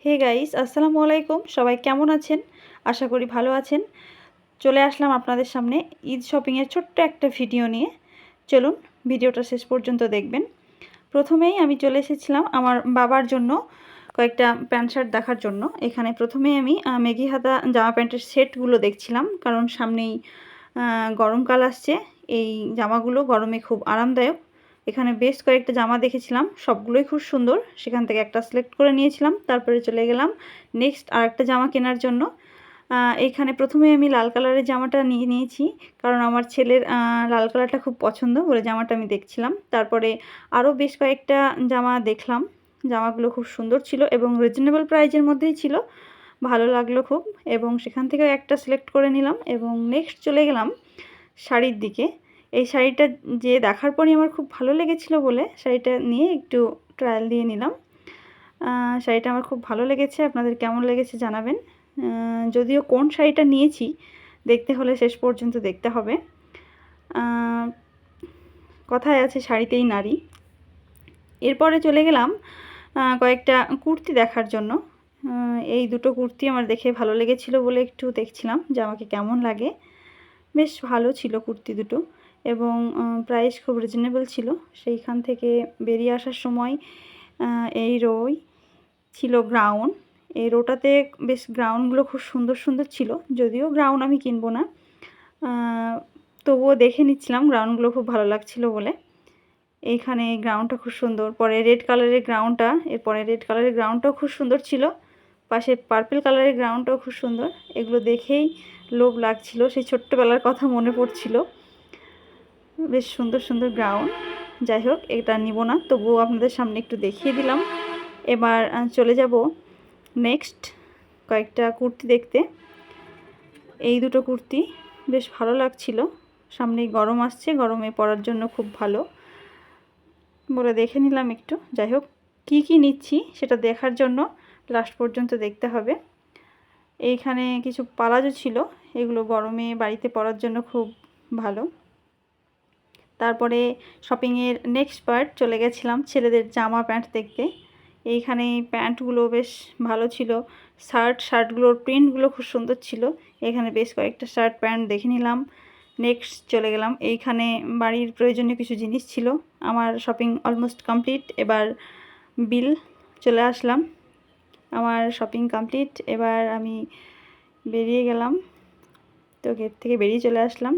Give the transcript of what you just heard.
Hey guys, আসসালামু আলাইকুম। সবাই কেমন আছেন? আশা করি ভালো আছেন। চলে আসলাম আপনাদের সামনে ঈদ শপিংয়ের ছোট্ট একটা ভিডিও নিয়ে। চলুন ভিডিওটা শেষ পর্যন্ত দেখবেন। প্রথমেই আমি চলে এসেছিলাম আমার বাবার জন্য কয়েকটা প্যান্ট শার্ট দেখার জন্য। এখানে প্রথমেই আমি মেঘি হাতা জামা প্যান্টের সেটগুলো দেখছিলাম, কারণ সামনেই গরমকাল আসছে। এই জামাগুলো গরমে খুব আরামদায়ক। এখানে বেশ কয়েকটা জামা দেখেছিলাম, সবগুলোই খুব সুন্দর। সেখান থেকে একটা সিলেক্ট করে নিয়েছিলাম, তারপরে চলে গেলাম নেক্সট আরেকটা জামা কেনার জন্য। এইখানে প্রথমে আমি লাল কালারের জামাটা নিয়ে নিয়েছি, কারণ আমার ছেলের লাল কালারটা খুব পছন্দ বলে জামাটা আমি দেখছিলাম। তারপরে আরও বেশ কয়েকটা জামা দেখলাম, জামাগুলো খুব সুন্দর ছিল এবং রিজনেবল প্রাইজের মধ্যেই ছিল, ভালো লাগলো খুব। এবং সেখান থেকেও একটা সিলেক্ট করে নিলাম এবং নেক্সট চলে গেলাম শাড়ির দিকে। এই শাড়িটা যে দেখার পরই আমার খুব ভালো লেগেছিল বলে শাড়িটা নিয়ে একটু ট্রায়াল দিয়ে নিলাম। শাড়িটা আমার খুব ভালো লেগেছে, আপনাদের কেমন লেগেছে জানাবেন। যদিও কোন শাড়িটা নিয়েছি দেখতে হলে শেষ পর্যন্ত দেখতে হবে। কথায় আছে শাড়িতেই নারী। এরপরে চলে গেলাম কয়েকটা কুর্তি দেখার জন্য। এই দুটো কুর্তি আমার দেখে ভালো লেগেছিল বলে একটু দেখছিলাম যে আমাকে কেমন লাগে। বেশ ভালো ছিল কুর্তি দুটো এবং প্রাইস খুব রিজনেবল ছিল। সেইখান থেকে বেরিয়ে আসার সময় এই রোই ছিল গ্রাউন। এই রোটাতে বেশ গ্রাউনগুলো খুব সুন্দর সুন্দর ছিল, যদিও গ্রাউন আমি কিনবো না, তবুও দেখে নিচ্ছিলাম, গ্রাউনগুলো খুব ভালো লাগছিল বলে। এইখানে এই গ্রাউন্ডটা খুব সুন্দর, পরে রেড কালারের গ্রাউন্ডটা, এরপরে রেড কালারের গ্রাউন্ডটাও খুব সুন্দর ছিল, পাশে পার্পল কালারের গ্রাউন্ডটাও খুব সুন্দর। এগুলো দেখেই লোভ লাগছিল, সেই ছোট্টবেলার কথা মনে পড়ছিল। বেশ সুন্দর সুন্দর গ্রাউন্ড। যাই হোক, এটা নিব না, তবুও আপনাদের সামনে একটু দেখিয়ে দিলাম। এবার চলে যাব নেক্সট কয়েকটা কুর্তি দেখতে। এই দুটো কুর্তি বেশ ভালো লাগছিল, সামনেই গরম আসছে, গরমে পরার জন্য খুব ভালো বলে দেখে নিলাম একটু। যাই হোক, কী কী নিচ্ছি সেটা দেখার জন্য লাস্ট পর্যন্ত দেখতে হবে। এইখানে কিছু পালাজো ছিল, এগুলো গরমে বাড়িতে পরার জন্য খুব ভালো। তারপরে শপিংয়ের নেক্সট পার্ট চলে গেছিলাম ছেলেদের জামা প্যান্ট দেখতে। এইখানে প্যান্টগুলো বেশ ভালো ছিল, শার্টগুলোর প্রিন্টগুলো খুব সুন্দর ছিল। এখানে বেশ কয়েকটা শার্ট প্যান্ট দেখে নিলাম। নেক্সট চলে গেলাম, এইখানে বাড়ির প্রয়োজনীয় কিছু জিনিস ছিল। আমার শপিং অলমোস্ট কমপ্লিট। এবার বিল চলে আসলাম, আমার শপিং কমপ্লিট। এবার আমি বেরিয়ে গেলাম, তো গেট থেকে বেরিয়ে চলে আসলাম।